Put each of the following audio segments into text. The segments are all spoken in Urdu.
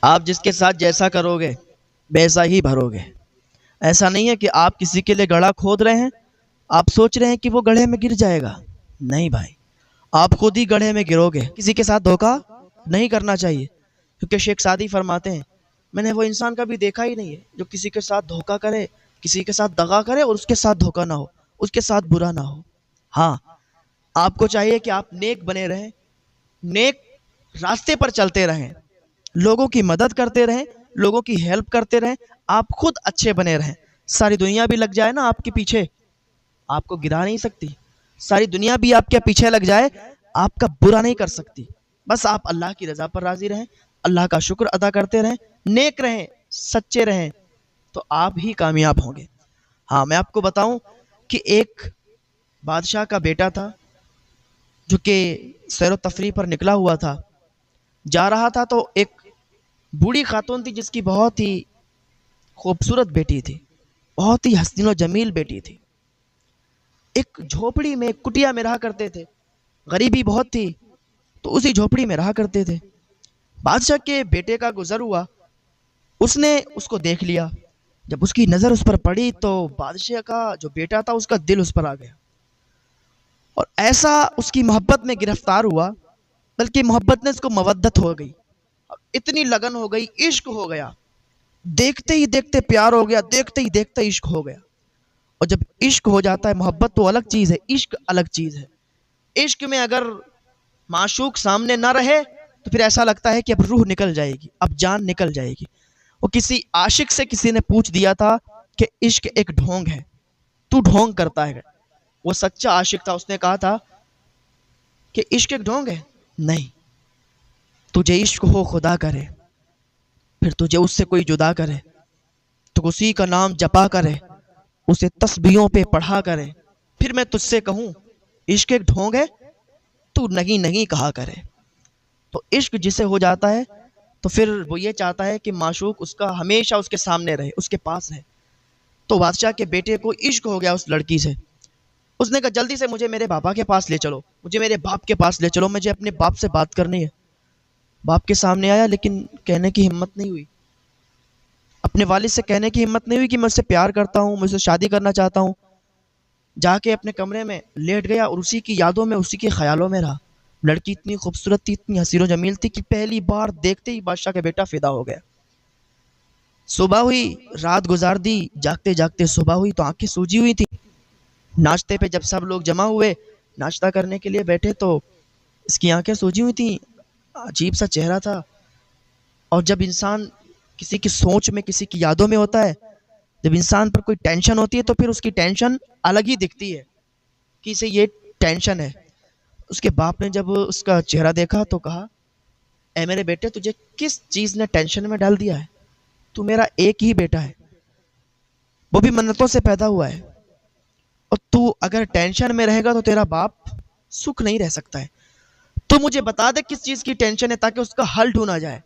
آپ جس کے ساتھ جیسا کرو گے ویسا ہی بھرو گے۔ ایسا نہیں ہے کہ آپ کسی کے لیے گڑھا کھود رہے ہیں، آپ سوچ رہے ہیں کہ وہ گڑھے میں گر جائے گا۔ نہیں بھائی، آپ خود ہی گڑھے میں گرو گے۔ کسی کے ساتھ دھوکہ نہیں کرنا چاہیے، کیونکہ شیخ سعدی فرماتے ہیں میں نے وہ انسان کبھی دیکھا ہی نہیں ہے جو کسی کے ساتھ دھوکہ کرے، کسی کے ساتھ دغا کرے اور اس کے ساتھ دھوکہ نہ ہو، اس کے ساتھ برا نہ ہو۔ ہاں، آپ کو چاہیے کہ آپ نیک بنے رہیں، نیک راستے پر چلتے رہیں، لوگوں کی مدد کرتے رہیں، لوگوں کی ہیلپ کرتے رہیں، آپ خود اچھے بنے رہیں۔ ساری دنیا بھی لگ جائے نا آپ کے پیچھے، آپ کو گرا نہیں سکتی۔ ساری دنیا بھی آپ کے پیچھے لگ جائے، آپ کا برا نہیں کر سکتی۔ بس آپ اللہ کی رضا پر راضی رہیں، اللہ کا شکر ادا کرتے رہیں، نیک رہیں، سچے رہیں، تو آپ ہی کامیاب ہوں گے۔ ہاں، میں آپ کو بتاؤں کہ ایک بادشاہ کا بیٹا تھا جو کہ سیر و تفریح پر نکلا ہوا تھا، جا رہا تھا تو ایک بوڑھی خاتون تھی جس کی بہت ہی خوبصورت بیٹی تھی، بہت ہی حسین و جمیل بیٹی تھی۔ ایک جھوپڑی میں، ایک کٹیا میں رہا کرتے تھے، غریبی بہت تھی تو اسی جھوپڑی میں رہا کرتے تھے۔ بادشاہ کے بیٹے کا گزر ہوا، اس نے اس کو دیکھ لیا۔ جب اس کی نظر اس پر پڑی تو بادشاہ کا جو بیٹا تھا اس کا دل اس پر آ گیا، اور ایسا اس کی محبت میں گرفتار ہوا، بلکہ محبت نے اس کو مودت ہو گئی، اتنی لگن ہو گئی، عشق ہو گیا، دیکھتے ہی دیکھتے پیار ہو گیا، دیکھتے ہی دیکھتے عشق ہو گیا۔ اور جب عشق ہو جاتا ہے، محبت تو الگ چیز ہے، عشق الگ چیز ہے۔ عشق میں اگر معشوق سامنے نہ رہے تو پھر ایسا لگتا ہے کہ اب روح نکل جائے گی، اب جان نکل جائے گی۔ وہ کسی عاشق سے کسی نے پوچھ دیا تھا کہ عشق ایک ڈھونگ ہے، تو ڈھونگ کرتا ہے۔ وہ سچا عاشق تھا، اس نے کہا تھا کہ عشق ایک ڈھونگ ہے؟ نہیں، تجھے عشق ہو خدا کرے، پھر تجھے اس سے کوئی جدا کرے تو اسی کا نام جپا کرے، اسے تسبیحوں پہ پڑھا کرے، پھر میں تجھ سے کہوں عشق ایک ڈھونگ ہے، تو نہیں نہیں کہا کرے۔ تو عشق جسے ہو جاتا ہے تو پھر وہ یہ چاہتا ہے کہ معشوق اس کا ہمیشہ اس کے سامنے رہے، اس کے پاس رہے۔ تو بادشاہ کے بیٹے کو عشق ہو گیا اس لڑکی سے۔ اس نے کہا جلدی سے مجھے میرے بابا کے پاس لے چلو، مجھے میرے باپ کے پاس لے چلو، مجھے اپنے باپ سے بات کرنی ہے۔ باپ کے سامنے آیا لیکن کہنے کی ہمت نہیں ہوئی، اپنے والد سے کہنے کی ہمت نہیں ہوئی کہ میں اس سے پیار کرتا ہوں، میں اس سے شادی کرنا چاہتا ہوں۔ جا کے اپنے کمرے میں لیٹ گیا اور اسی کی یادوں میں، اسی کے خیالوں میں رہا۔ لڑکی اتنی خوبصورت تھی، اتنی حسین و جمیل تھی کہ پہلی بار دیکھتے ہی بادشاہ کا بیٹا فدا ہو گیا۔ صبح ہوئی، رات گزار دی، جاگتے جاگتے صبح ہوئی تو آنکھیں سوجی ہوئی تھی۔ ناشتے پہ جب سب لوگ جمع ہوئے، ناشتہ کرنے کے لیے بیٹھے تو اس کی آنکھیں سوجی ہوئی تھیں، عجیب سا چہرہ تھا۔ اور جب انسان کسی کی سوچ میں، کسی کی یادوں میں ہوتا ہے، جب انسان پر کوئی ٹینشن ہوتی ہے تو پھر اس کی ٹینشن الگ ہی دکھتی ہے کہ اسے یہ ٹینشن ہے۔ اس کے باپ نے جب اس کا چہرہ دیکھا تو کہا اے میرے بیٹے، تجھے کس چیز نے ٹینشن میں ڈال دیا ہے؟ تو میرا ایک ہی بیٹا ہے، وہ بھی منتوں سے پیدا ہوا ہے، اور تو اگر ٹینشن میں رہے گا تو تیرا باپ سکھ نہیں رہ سکتا ہے۔ تو مجھے بتا دے کس چیز کی ٹینشن ہے تاکہ اس کا حل ڈھونڈا جائے۔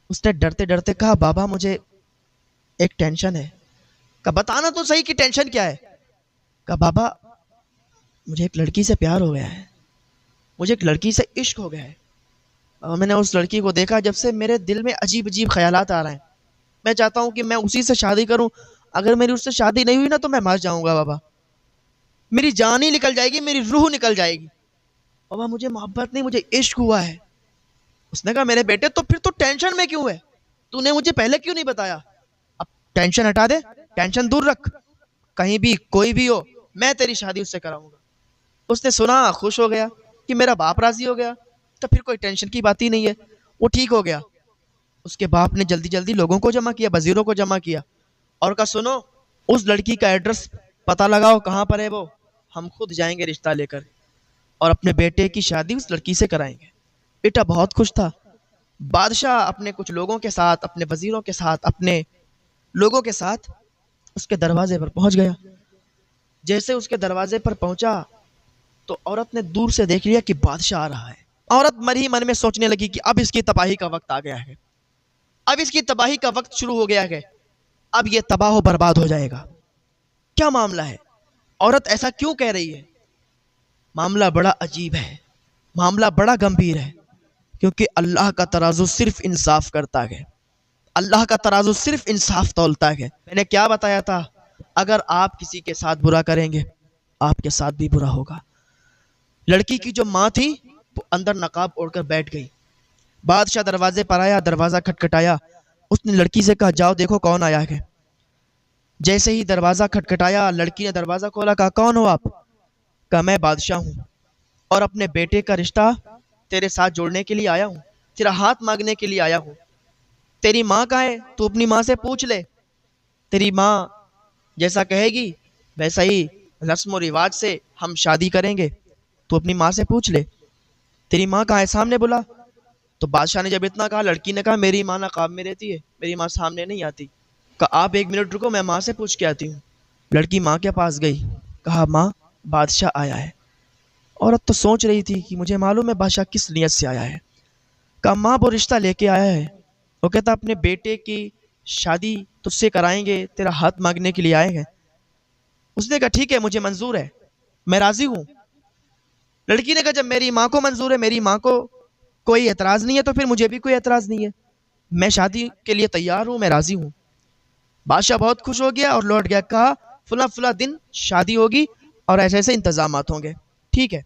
اس نے ڈرتے ڈرتے کہا بابا مجھے ایک ٹینشن ہے۔ کہا بتانا تو صحیح کہ ٹینشن کیا ہے؟ کہا بابا مجھے ایک لڑکی سے پیار ہو گیا ہے، مجھے ایک لڑکی سے عشق ہو گیا ہے، اور میں نے اس لڑکی کو دیکھا جب سے میرے دل میں عجیب عجیب خیالات آ رہے ہیں۔ میں چاہتا ہوں کہ میں اسی سے شادی کروں، اگر میری اس سے شادی نہیں ہوئی نا تو میں مر جاؤں گا بابا، میری جان ہی نکل جائے گی، میری روح نکل جائے گی۔ بابا مجھے محبت نہیں، مجھے عشق ہوا ہے۔ اس نے کہا میرے بیٹے تو پھر تو ٹینشن میں کیوں ہے؟ تو نے مجھے پہلے کیوں نہیں بتایا؟ اب ٹینشن ہٹا دے، ٹینشن دور رکھ، کہیں بھی کوئی بھی ہو میں تیری شادی اس سے کراؤں گا۔ اس نے سنا، خوش ہو گیا کہ میرا باپ راضی ہو گیا، تو پھر کوئی ٹینشن کی بات ہی نہیں ہے، وہ ٹھیک ہو گیا۔ اس کے باپ نے جلدی جلدی لوگوں کو جمع کیا، وزیروں کو جمع کیا، اور کہا سنو اس لڑکی کا ایڈریس پتہ لگاؤ کہاں پر ہے وہ، ہم خود جائیں گے رشتہ لے کر اور اپنے بیٹے کی شادی اس لڑکی سے کرائیں گے۔ بیٹا بہت خوش تھا۔ بادشاہ اپنے کچھ لوگوں کے ساتھ، اپنے وزیروں کے ساتھ، اپنے لوگوں کے ساتھ اس کے دروازے پر پہنچ گیا۔ جیسے اس کے دروازے پر پہنچا تو عورت نے دور سے دیکھ لیا کہ بادشاہ آ رہا ہے۔ عورت من ہی من میں سوچنے لگی کہ اب اس کی تباہی کا وقت آ گیا ہے، اب اس کی تباہی کا وقت شروع ہو گیا ہے، اب یہ تباہ و برباد ہو جائے گا۔ کیا معاملہ ہے؟ عورت ایسا کیوں کہہ رہی ہے؟ معاملہ بڑا عجیب ہے، معاملہ بڑا گمبھیر ہے۔ کیونکہ اللہ کا ترازو صرف انصاف کرتا ہے، اللہ کا ترازو صرف انصاف تولتا ہے۔ میں نے کیا بتایا تھا؟ اگر آپ کسی کے ساتھ برا کریں گے، آپ کے ساتھ بھی برا ہوگا۔ لڑکی کی جو ماں تھی وہ اندر نقاب اوڑھ کر بیٹھ گئی۔ بادشاہ دروازے پر آیا، دروازہ کھٹکھٹایا، اس نے لڑکی سے کہا جاؤ دیکھو کون آیا ہے۔ جیسے ہی دروازہ کھٹکھٹایا، لڑکی نے دروازہ کھولا، کہا کون ہو آپ؟ کہا میں بادشاہ ہوں اور اپنے بیٹے کا رشتہ تیرے ساتھ جوڑنے کے لیے آیا ہوں، تیرا ہاتھ مانگنے کے لیے آیا ہوں۔ تیری ماں کہاں ہے؟ تو اپنی ماں سے پوچھ لے، تیری ماں جیسا کہے گی ویسا ہی رسم و رواج سے ہم شادی کریں گے، تو اپنی ماں سے پوچھ لے۔ تیری ماں کہاں ہے؟ سامنے بلا۔ تو بادشاہ نے جب اتنا کہا، لڑکی نے کہا میری ماں نقاب میں رہتی ہے، میری ماں سامنے نہیں آتی۔ کہا آپ 1 منٹ رکو، میں ماں سے پوچھ کے آتی ہوں۔ لڑکی ماں کے پاس گئی، کہا ماں بادشاہ آیا ہے۔ عورت تو سوچ رہی تھی کہ مجھے معلوم ہے بادشاہ کس نیت سے آیا ہے۔ کہا ماں وہ رشتہ لے کے آیا ہے، وہ کہتا اپنے بیٹے کی شادی تجھ سے کرائیں گے، تیرا ہاتھ مانگنے کے لیے آئے ہیں۔ اس نے کہا ٹھیک ہے مجھے منظور ہے، میں راضی ہوں۔ لڑکی نے کہا جب میری ماں کو منظور ہے، میری ماں کو کوئی اعتراض نہیں ہے، تو پھر مجھے بھی کوئی اعتراض نہیں ہے، میں شادی کے لیے تیار ہوں، میں راضی ہوں۔ بادشاہ بہت خوش ہو گیا اور لوٹ گیا، کہا فلاں فلاں دن شادی ہوگی اور ایسے ایسے انتظامات ہوں گے، ٹھیک ہے۔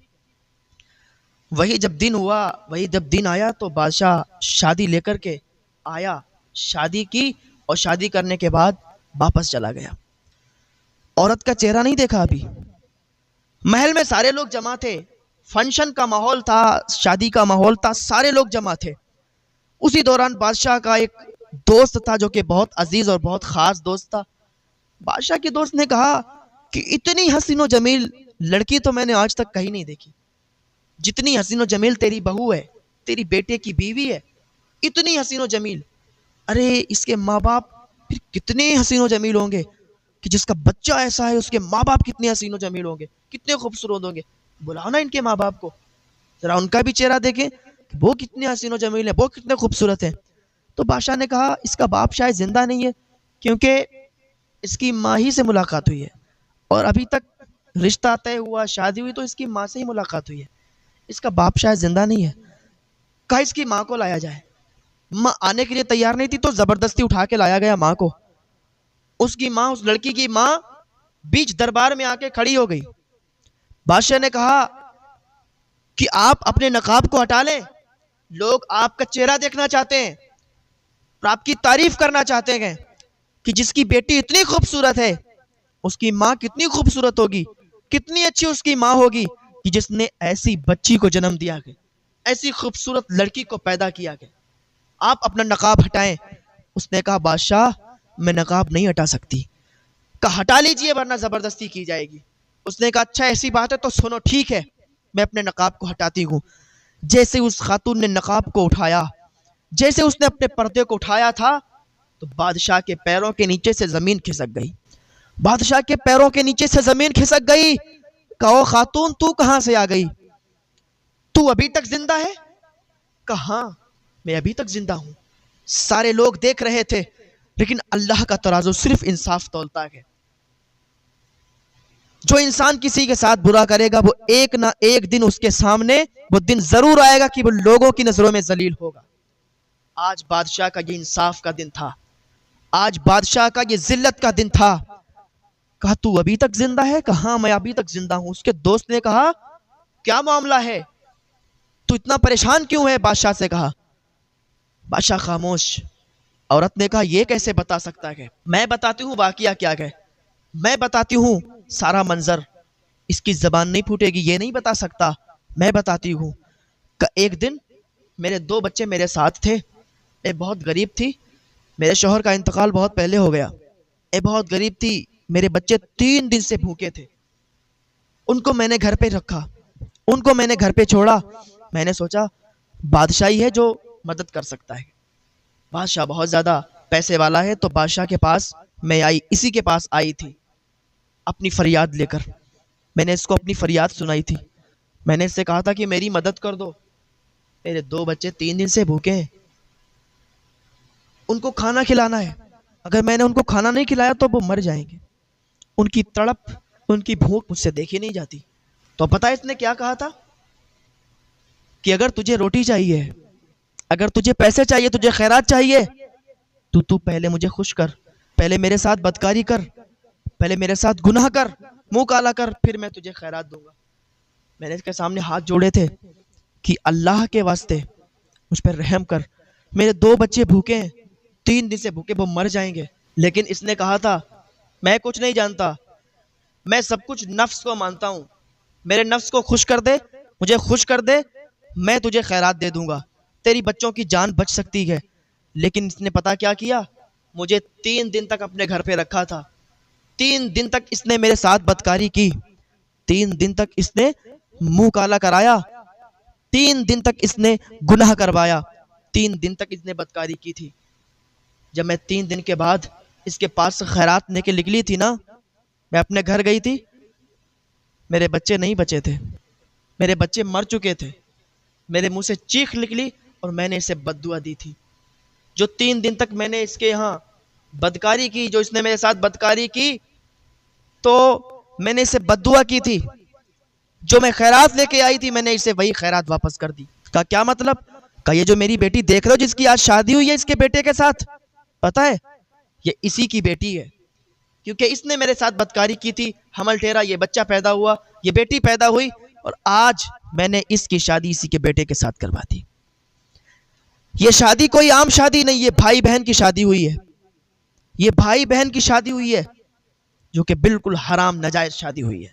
وہی جب دن ہوا، وہی جب دن آیا تو بادشاہ شادی لے کر کے آیا، شادی کی اور شادی کرنے کے بعد واپس چلا گیا۔ عورت کا چہرہ نہیں دیکھا ابھی۔ محل میں سارے لوگ جمع تھے، فنکشن کا ماحول تھا، شادی کا ماحول تھا، سارے لوگ جمع تھے۔ اسی دوران بادشاہ کا ایک دوست تھا جو کہ بہت عزیز اور بہت خاص دوست تھا۔ بادشاہ کے دوست نے کہا کہ اتنی حسین و جمیل لڑکی تو میں نے آج تک کہیں نہیں دیکھی، جتنی حسین و جمیل تیری بہو ہے، تیری بیٹے کی بیوی ہے، اتنی حسین و جمیل، ارے اس کے ماں باپ پھر کتنے حسین و جمیل ہوں گے، کہ جس کا بچہ ایسا ہے اس کے ماں باپ کتنے حسین و جمیل ہوں گے، کتنے خوبصورت ہوں گے۔ بلاؤ نا ان کے ماں باپ کو، ذرا ان کا بھی چہرہ دیکھیں کہ وہ کتنے حسین و جمیل ہیں، وہ کتنے خوبصورت ہیں۔ تو بادشاہ نے کہا اس کا باپ شاید زندہ نہیں ہے، کیونکہ اس کی ماں ہی سے ملاقات ہوئی ہے اور ابھی تک رشتہ طے ہوا، شادی ہوئی تو اس کی ماں سے ہی ملاقات ہوئی ہے، اس کا باپ شاید زندہ نہیں ہے۔ کہا اس کی ماں کو لایا جائے۔ ماں آنے کے لیے تیار نہیں تھی تو زبردستی اٹھا کے لایا گیا ماں کو۔ اس کی ماں، اس لڑکی کی ماں بیچ دربار میں آ کے کھڑی ہو گئی۔ بادشاہ نے کہا کہ آپ اپنے نقاب کو ہٹا لیں، لوگ آپ کا چہرہ دیکھنا چاہتے ہیں اور آپ کی تعریف کرنا چاہتے ہیں کہ جس کی بیٹی اتنی خوبصورت ہے اس کی ماں کتنی خوبصورت ہوگی، کتنی اچھی اس کی ماں ہوگی کہ جس نے ایسی بچی کو جنم دیا ہے، ایسی خوبصورت لڑکی کو پیدا کیا ہے۔ آپ اپنا نقاب ہٹائیں۔ اس نے کہا بادشاہ میں نقاب نہیں ہٹا سکتی۔ کہا ہٹا لیجئے ورنہ زبردستی کی جائے گی۔ اس نے کہا اچھا ایسی بات ہے تو سنو، ٹھیک ہے میں اپنے نقاب کو ہٹاتی ہوں۔ جیسے اس خاتون نے نقاب کو اٹھایا، جیسے اس نے اپنے پردے کو اٹھایا تھا تو بادشاہ کے پیروں کے نیچے سے زمین کھسک گئی۔ بادشاہ کے پیروں کے نیچے سے زمین کھسک گئی۔ کہا او خاتون تو کہاں سے آ گئی؟ تو ابھی تک زندہ ہے؟ کہا ہاں میں ابھی تک زندہ ہوں۔ سارے لوگ دیکھ رہے تھے، لیکن اللہ کا ترازو صرف انصاف تولتا ہے۔ جو انسان کسی کے ساتھ برا کرے گا وہ ایک نہ ایک دن اس کے سامنے وہ دن ضرور آئے گا کہ وہ لوگوں کی نظروں میں ذلیل ہوگا۔ آج بادشاہ کا یہ انصاف کا دن تھا، آج بادشاہ کا یہ ذلت کا دن تھا۔ کہا تو ابھی تک زندہ ہے؟ کہا ہاں میں ابھی تک زندہ ہوں۔ اس کے دوست نے کہا کیا معاملہ ہے، تو اتنا پریشان کیوں ہے؟ بادشاہ سے کہا۔ بادشاہ خاموش۔ عورت نے کہا یہ کیسے بتا سکتا ہے؟ میں بتاتی ہوں واقعہ کیا ہے، میں بتاتی ہوں سارا منظر۔ اس کی زبان نہیں پھوٹے گی، یہ نہیں بتا سکتا، میں بتاتی ہوں کہ ایک دن میرے 2 بچے میرے ساتھ تھے۔ میں بہت غریب تھی، میرے شوہر کا انتقال بہت پہلے ہو گیا۔ میں بہت غریب تھی، میرے بچے 3 دن سے بھوکے تھے۔ ان کو میں نے گھر پہ رکھا، ان کو میں نے گھر پہ چھوڑا۔ میں نے سوچا بادشاہی ہے جو مدد کر سکتا ہے، بادشاہ بہت زیادہ پیسے والا ہے، تو بادشاہ کے پاس میں آئی، اسی کے پاس آئی تھی اپنی فریاد لے کر۔ میں نے اس کو اپنی فریاد سنائی تھی، میں نے اس سے کہا تھا کہ میری مدد کر دو، میرے 2 بچے 3 دن سے بھوکے ہیں، ان کو کھانا کھلانا ہے، اگر میں نے ان کو کھانا نہیں کھلایا تو وہ مر جائیں گے، ان کی تڑپ، ان کی بھوک مجھ سے دیکھی نہیں جاتی۔ تو پتہ ہے اس نے کیا کہا تھا کہ اگر تجھے روٹی چاہیے اگر تجھے پیسے چاہیے، تجھے خیرات چاہیے، تو پہلے مجھے خوش کر، پہلے میرے ساتھ بدکاری کر، پہلے میرے ساتھ گناہ کر، منہ کالا کر، پھر میں تجھے خیرات دوں گا۔ میں نے اس کے سامنے ہاتھ جوڑے تھے کہ اللہ کے واسطے مجھ پر رحم کر، میرے 2 بچے بھوکے ہیں، 3 دن سے بھوکے، وہ مر جائیں گے۔ لیکن اس نے کہا تھا میں کچھ نہیں جانتا، میں سب کچھ نفس کو مانتا ہوں، میرے نفس کو خوش کر دے، مجھے خوش کر دے، میں تجھے خیرات دے دوں گا، تیری بچوں کی جان بچ سکتی ہے۔ لیکن اس نے پتا کیا کیا؟ مجھے 3 دن تک اپنے گھر پہ رکھا تھا، 3 دن تک اس نے میرے ساتھ بدکاری کی، 3 دن تک اس نے منہ کالا کرایا، 3 دن تک اس نے گناہ کروایا، 3 دن تک اس نے بدکاری کی تھی۔ جب میں 3 دن کے بعد اس کے پاس سے خیرات لے کے نکلی تھی نا، میں اپنے گھر گئی تھی، میرے بچے نہیں بچے تھے، میرے بچے مر چکے تھے، میرے منہ سے چیخ نکلی اور میں نے اسے بد دعا دی تھی۔ جو 3 دن تک میں نے اس کے یہاں بدکاری کی، جو اس نے میرے ساتھ بدکاری کی، تو میں نے اسے بد دعا کی تھی۔ جو میں خیرات لے کے آئی تھی، میں نے اسے وہی خیرات واپس کر دی۔ کا کیا مطلب؟ کہ یہ جو میری بیٹی دیکھ رہے ہو، جس کی آج شادی ہوئی ہے اس کے بیٹے کے ساتھ، پتا ہے یہ اسی کی بیٹی ہے، کیونکہ اس نے میرے ساتھ بدکاری کی تھی، حمل ٹھہرا، یہ بچہ پیدا ہوا، یہ بیٹی پیدا ہوئی، اور آج میں نے اس کی شادی اسی کے بیٹے کے ساتھ کروا دی۔ یہ شادی کوئی عام شادی نہیں، یہ بھائی بہن کی شادی ہوئی ہے، یہ بھائی بہن کی شادی ہوئی ہے، جو کہ بالکل حرام ناجائز شادی ہوئی ہے۔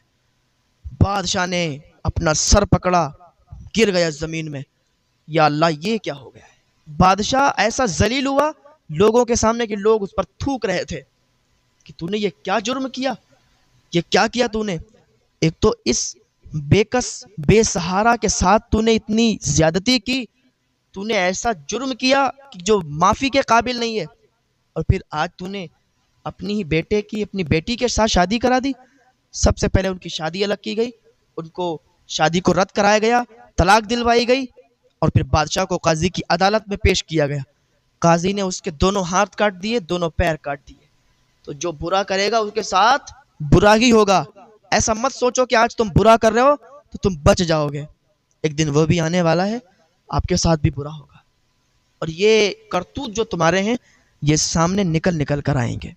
بادشاہ نے اپنا سر پکڑا، گر گیا زمین میں، یا اللہ یہ کیا ہو گیا ہے؟ بادشاہ ایسا ذلیل ہوا لوگوں کے سامنے کہ لوگ اس پر تھوک رہے تھے کہ تو نے یہ کیا جرم کیا، یہ کیا کیا تو نے؟ ایک تو اس بے کس بے سہارا کے ساتھ تو نے اتنی زیادتی کی، تو نے ایسا جرم کیا کہ جو معافی کے قابل نہیں ہے، اور پھر آج تو نے اپنی ہی بیٹے کی، اپنی بیٹی کے ساتھ شادی کرا دی۔ سب سے پہلے ان کی شادی الگ کی گئی، ان کو شادی کو رد کرایا گیا، طلاق دلوائی گئی، اور پھر بادشاہ کو قاضی کی عدالت میں پیش کیا گیا۔ قاضی نے اس کے دونوں ہاتھ کاٹ دیے، دونوں پیر کاٹ دیے۔ تو جو برا کرے گا اس کے ساتھ برا ہی ہوگا۔ ایسا مت سوچو کہ آج تم برا کر رہے ہو تو تم بچ جاؤ گے، ایک دن وہ بھی آنے والا ہے، آپ کے ساتھ بھی برا ہوگا، اور یہ کرتوت جو تمہارے ہیں یہ سامنے نکل کر آئیں گے۔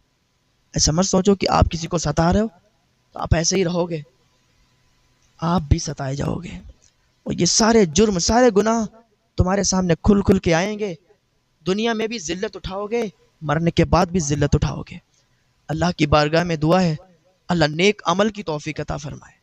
ایسا مت سوچو کہ آپ کسی کو ستا رہے ہو تو آپ ایسے ہی رہو گے، آپ بھی ستائے جاؤ گے، اور یہ سارے جرم، سارے گناہ تمہارے سامنے کھل کے آئیں گے۔ دنیا میں بھی ذلت اٹھاؤ گے، مرنے کے بعد بھی ذلت اٹھاؤ گے۔ اللہ کی بارگاہ میں دعا ہے اللہ نیک عمل کی توفیق عطا فرمائے۔